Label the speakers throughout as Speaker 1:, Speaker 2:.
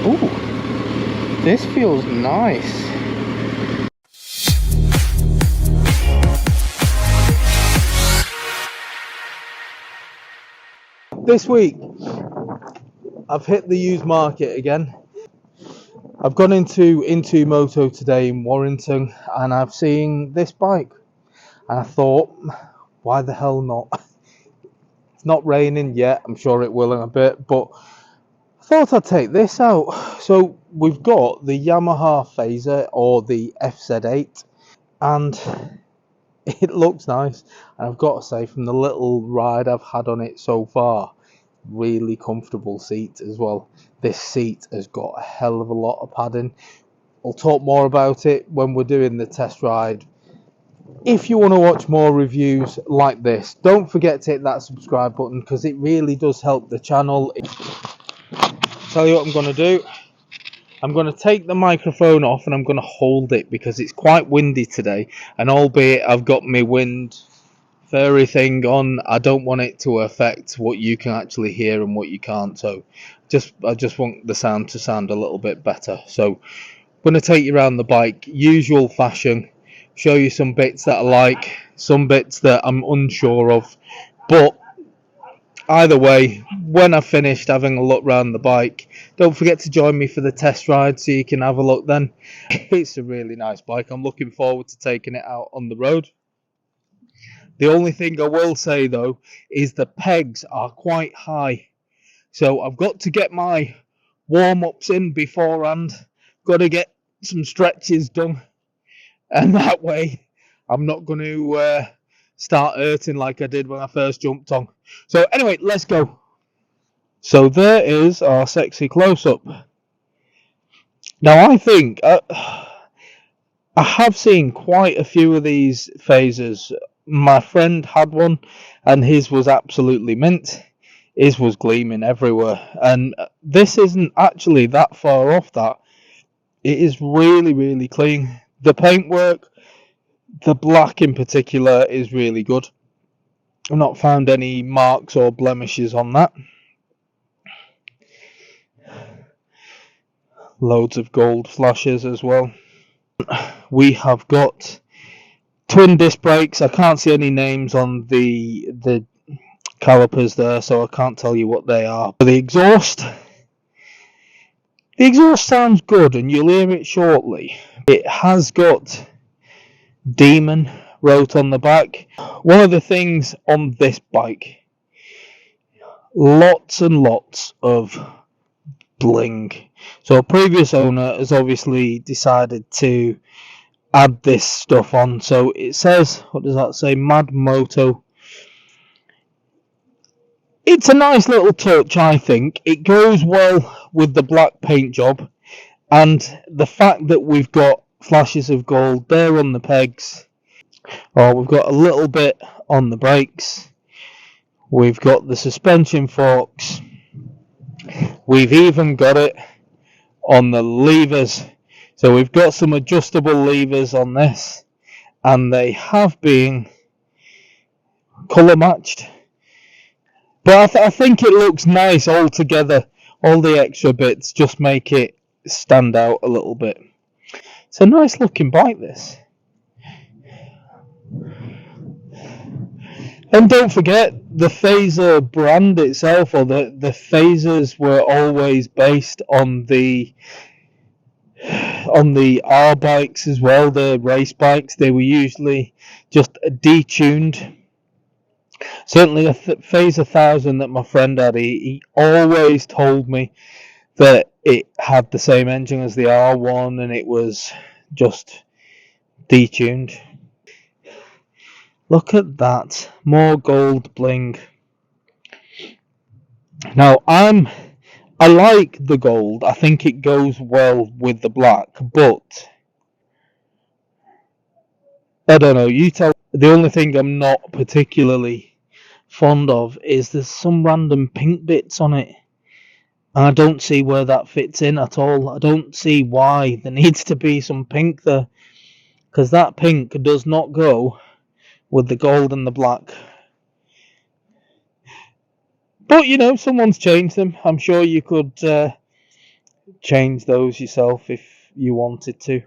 Speaker 1: Ooh, this feels nice. This week, I've hit the used market again. I've gone into Moto today in Warrington, and I've seen this bike, and I thought, why the hell not? It's not raining yet. I'm sure it will in a bit, but I thought I'd take this out. So we've got the Yamaha FZ8 or the FZ8, and it looks nice. And I've got to say, from the little ride I've had on it so far, really comfortable seat as well. This seat has got a hell of a lot of padding. I'll talk more about it when we're doing the test ride. If you want to watch more reviews like this, don't forget to hit that subscribe button, because it really does help the channel. Tell you what I'm going to do. I'm going to take the microphone off and I'm going to hold it because it's quite windy today, and albeit I've got my wind fairy thing on, I don't want it to affect what you can actually hear and what you can't. So I just want the sound to sound a little bit better. So I'm going to take you around the bike, usual fashion, show you some bits that I like, some bits that I'm unsure of, but either way, when I've finished having a look around the bike, don't forget to join me for the test ride so you can have a look then. It's a really nice bike. I'm looking forward to taking it out on the road. The only thing I will say though is the pegs are quite high, so I've got to get my warm-ups in beforehand. Got to get some stretches done, and that way I'm not going to start hurting like I did when I first jumped on. So anyway, let's go. So there is our sexy close-up. Now I think I have seen quite a few of these phasers. My friend had one, and his was absolutely mint. His was gleaming everywhere, and this isn't actually that far off that. It is really, really clean. The paintwork, the black in particular, is really good. I've not found any marks or blemishes on that. Loads of gold flashes as well. We have got twin disc brakes. I can't see any names on the calipers there, so I can't tell you what they are. The exhaust sounds good, and you'll hear it shortly. It has got Demon wrote on the back. One of the things on this bike, lots and lots of bling. So a previous owner has obviously decided to add this stuff on. So it says, what does that say? Mad Moto. It's a nice little touch, I think. It goes well with the black paint job, and the fact that we've got flashes of gold there on the pegs. Oh, we've got a little bit on the brakes. We've got the suspension forks. We've even got it on the levers. So we've got some adjustable levers on this, and they have been colour matched. But I think it looks nice all together. All the extra bits just make it stand out a little bit. It's a nice looking bike, this. And don't forget, the Fazer brand itself, or the Fazers, were always based on the R bikes as well, the race bikes. They were usually just detuned. Certainly a Fazer 1000 that my friend had, he always told me that it had the same engine as the R1 and it was just detuned. Look at that, more gold bling. Now I like the gold. I think it goes well with the black, but I don't know, you tell. The only thing I'm not particularly fond of is there's some random pink bits on it, and I don't see where that fits in at all. I don't see why there needs to be some pink there, because that pink does not go with the gold and the black. But you know, someone's changed them. I'm sure you could change those yourself if you wanted to.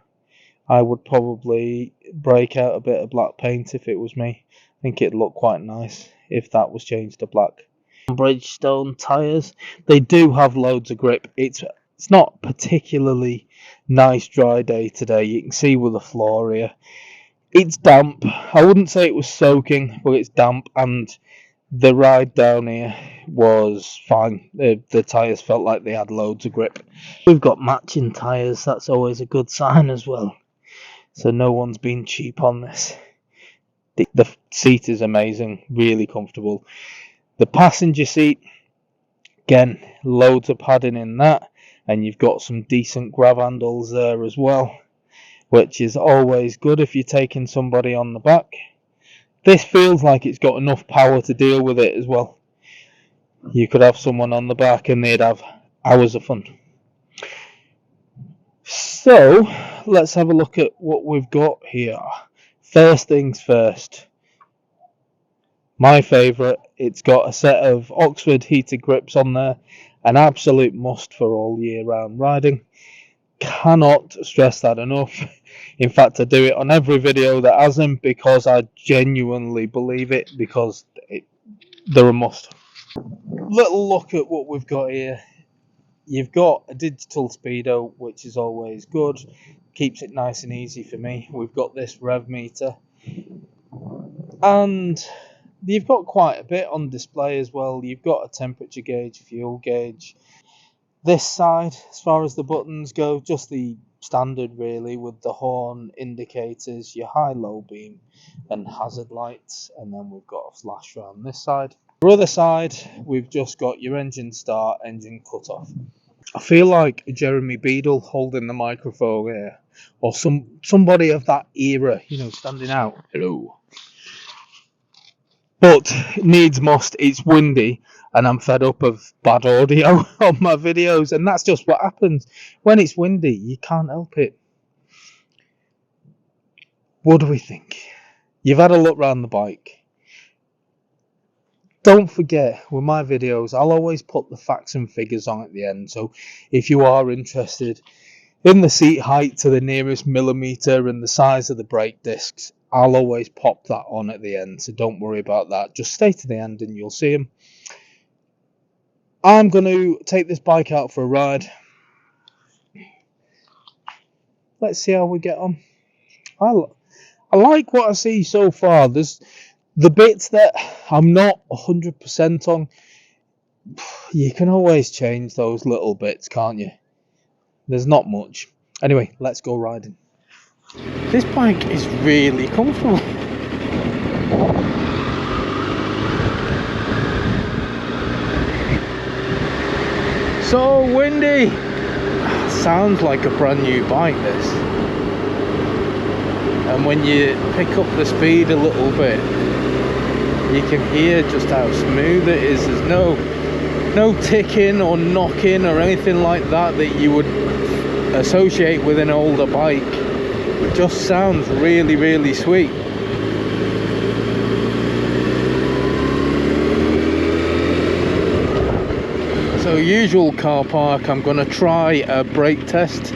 Speaker 1: I would probably break out a bit of black paint if it was me. I think it'd look quite nice if that was changed to black. Bridgestone tyres, they do have loads of grip. It's not particularly nice dry day today. You can see with the floor here, it's damp. I wouldn't say it was soaking, but it's damp, and the ride down here was fine. The tyres felt like they had loads of grip. We've got matching tyres, that's always a good sign as well. So no one's been cheap on this. The seat is amazing, really comfortable. The passenger seat, again, loads of padding in that, and you've got some decent grab handles there as well, which is always good if you're taking somebody on the back. This feels like it's got enough power to deal with it as well. You could have someone on the back and they'd have hours of fun. So, let's have a look at what we've got here. First things first. My favourite, it's got a set of Oxford heated grips on there. An absolute must for all year round riding. Cannot stress that enough. In fact, I do it on every video that has them because I genuinely believe it, because they're a must. Little look at what we've got here. You've got a digital speedo, which is always good. Keeps it nice and easy for me. We've got this rev meter. And you've got quite a bit on display as well. You've got a temperature gauge, fuel gauge. This side, as far as the buttons go, just the standard really, with the horn, indicators, your high-low beam and hazard lights, and then we've got a flash around this side. The other side, we've just got your engine start, engine cut off. I feel like Jeremy Beadle holding the microphone here, or somebody of that era, you know, standing out. Hello. But needs must, it's windy, and I'm fed up of bad audio on my videos, and that's just what happens. When it's windy, you can't help it. What do we think? You've had a look round the bike. Don't forget, with my videos, I'll always put the facts and figures on at the end, so if you are interested in the seat height to the nearest millimetre and the size of the brake discs, I'll always pop that on at the end, so don't worry about that. Just stay to the end and you'll see them. I'm going to take this bike out for a ride. Let's see how we get on. I like what I see so far. There's the bits that I'm not 100% on. You can always change those little bits, can't you? There's not much. Anyway, let's go riding. This bike is really comfortable. So windy. Sounds like a brand new bike, this. And when you pick up the speed a little bit, you can hear just how smooth it is. There's no ticking or knocking or anything like that you would associate with an older bike. It just sounds really, really sweet. So usual car park, I'm going to try a brake test.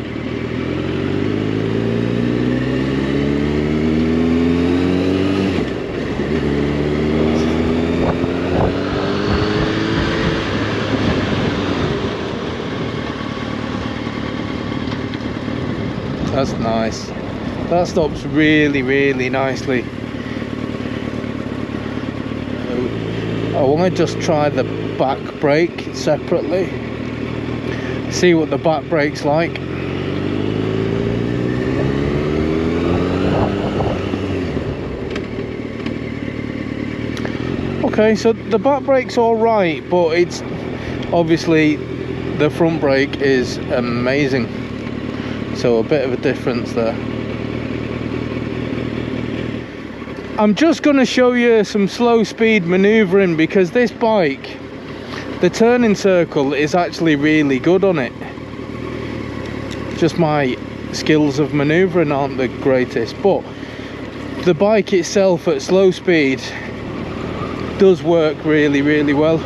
Speaker 1: That's nice. That stops really, really nicely. I want to just try the back brake separately. See what the back brake's like. Okay, so the back brake's alright, but it's obviously the front brake is amazing. So a bit of a difference there. I'm just going to show you some slow speed maneuvering, because this bike, the turning circle is actually really good on it. Just my skills of maneuvering aren't the greatest, but the bike itself at slow speed does work really, really well.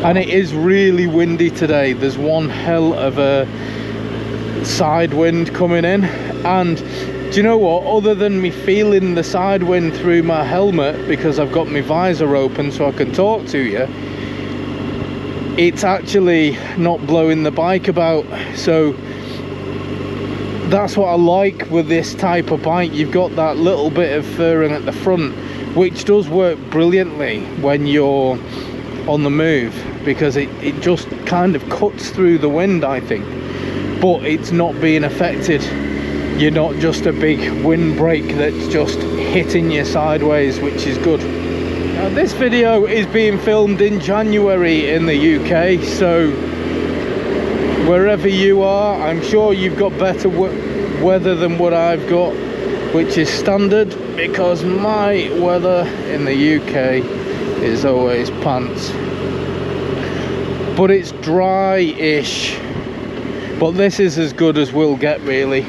Speaker 1: and it is really windy today. There's one hell of a side wind coming in, and do you know what, other than me feeling the side wind through my helmet because I've got my visor open so I can talk to you, it's actually not blowing the bike about. So that's what I like with this type of bike. You've got that little bit of furring at the front, which does work brilliantly when you're on the move, because it just kind of cuts through the wind, I think, but it's not being affected. You're not just a big windbreak that's just hitting you sideways, which is good. Now, this video is being filmed in January in the UK, so wherever you are, I'm sure you've got better weather than what I've got, which is standard, because my weather in the UK is always pants. But it's dry-ish, but this is as good as we'll get, really.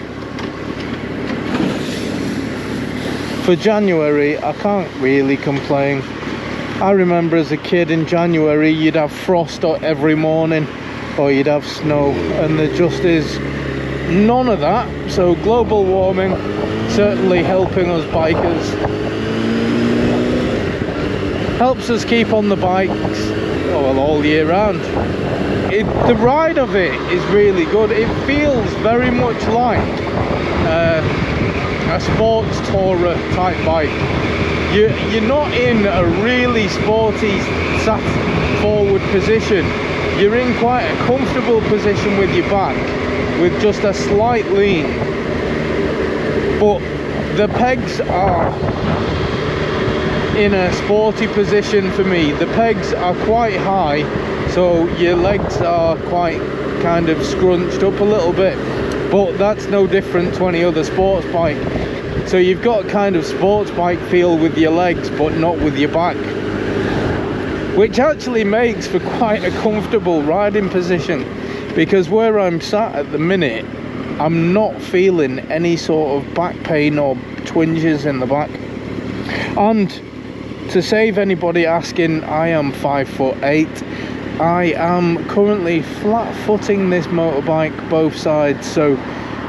Speaker 1: For January, I can't really complain. I remember as a kid in January, you'd have frost every morning, or you'd have snow, and there just is none of that. So global warming certainly helping us bikers, helps us keep on the bikes all year round. The ride of it is really good. It feels very much like a sports tourer type bike. You're not in a really sporty sat forward position. You're in quite a comfortable position with your back, with just a slight lean, but the pegs are in a sporty position for me. The pegs are quite high, so your legs are quite kind of scrunched up a little bit, but that's no different to any other sports bike. So you've got kind of sports bike feel with your legs, but not with your back, which actually makes for quite a comfortable riding position, because where I'm sat at the minute, I'm not feeling any sort of back pain or twinges in the back. And to save anybody asking, I am 5'8". I am currently flat footing this motorbike both sides, so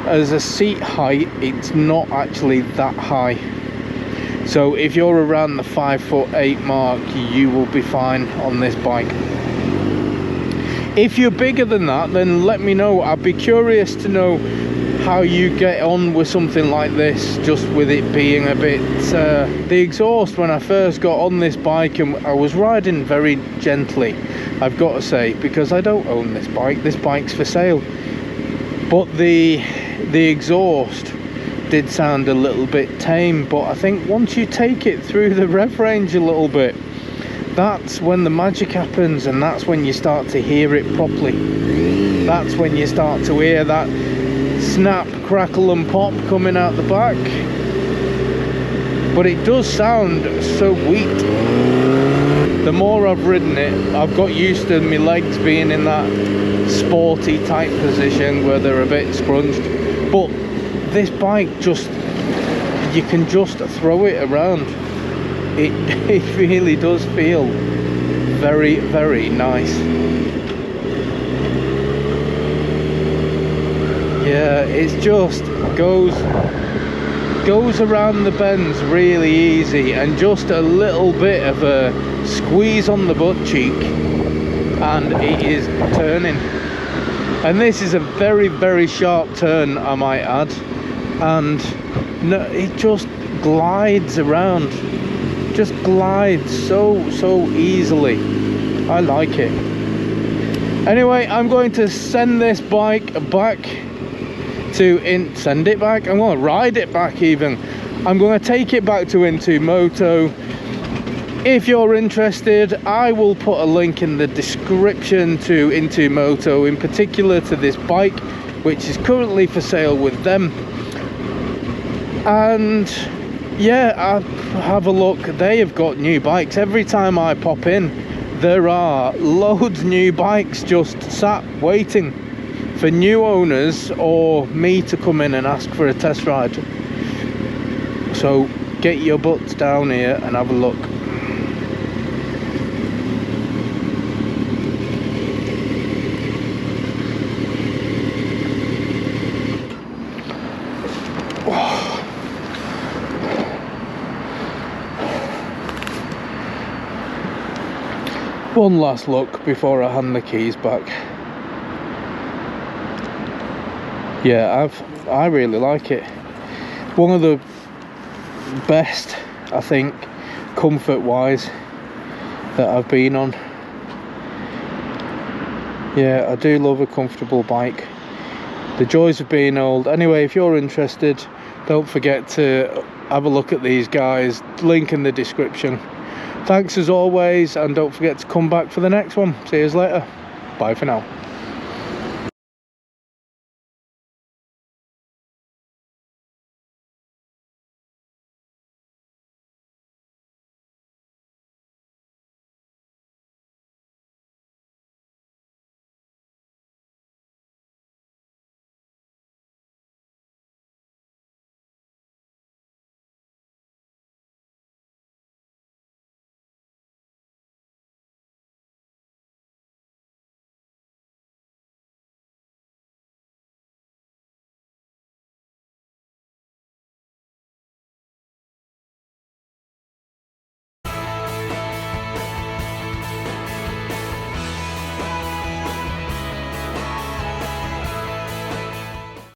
Speaker 1: as a seat height it's not actually that high. So if you're around the 5'8" mark, you will be fine on this bike. If you're bigger than that, then let me know. I'd be curious to know how you get on with something like this, just with it being a bit the exhaust. When I first got on this bike, and I was riding very gently, I've got to say, because I don't own this bike. This bike's for sale, but the exhaust did sound a little bit tame. But I think once you take it through the rev range a little bit, that's when the magic happens, and that's when you start to hear it properly. That's when you start to hear that snap, crackle and pop coming out the back. But it does sound so weak. The more I've ridden it, I've got used to my legs being in that sporty type position where they're a bit scrunched. But this bike, just, you can just throw it around. It really does feel very, very nice. Yeah, it just goes around the bends really easy, and just a little bit of a squeeze on the butt cheek and it is turning. And this is a very, very sharp turn, I might add, and no, it just glides around, just glides so easily. I like it. Anyway, I'm going to send this bike back send it back. I'm going to ride it back even. I'm going to take it back to Moto. If you're interested, I will put a link in the description to Moto, in particular to this bike, which is currently for sale with them. And yeah, have a look. They have got new bikes. Every time I pop in, there are loads new bikes just sat waiting for new owners or me to come in and ask for a test ride. So get your butts down here and have a look. One last look before I hand the keys back. Yeah, I really like it. One of the best, I think, comfort wise that I've been on. Yeah, I do love a comfortable bike. The joys of being old. Anyway, if you're interested, don't forget to have a look at these guys, link in the description. Thanks as always, and don't forget to come back for the next one. See you later. Bye for now.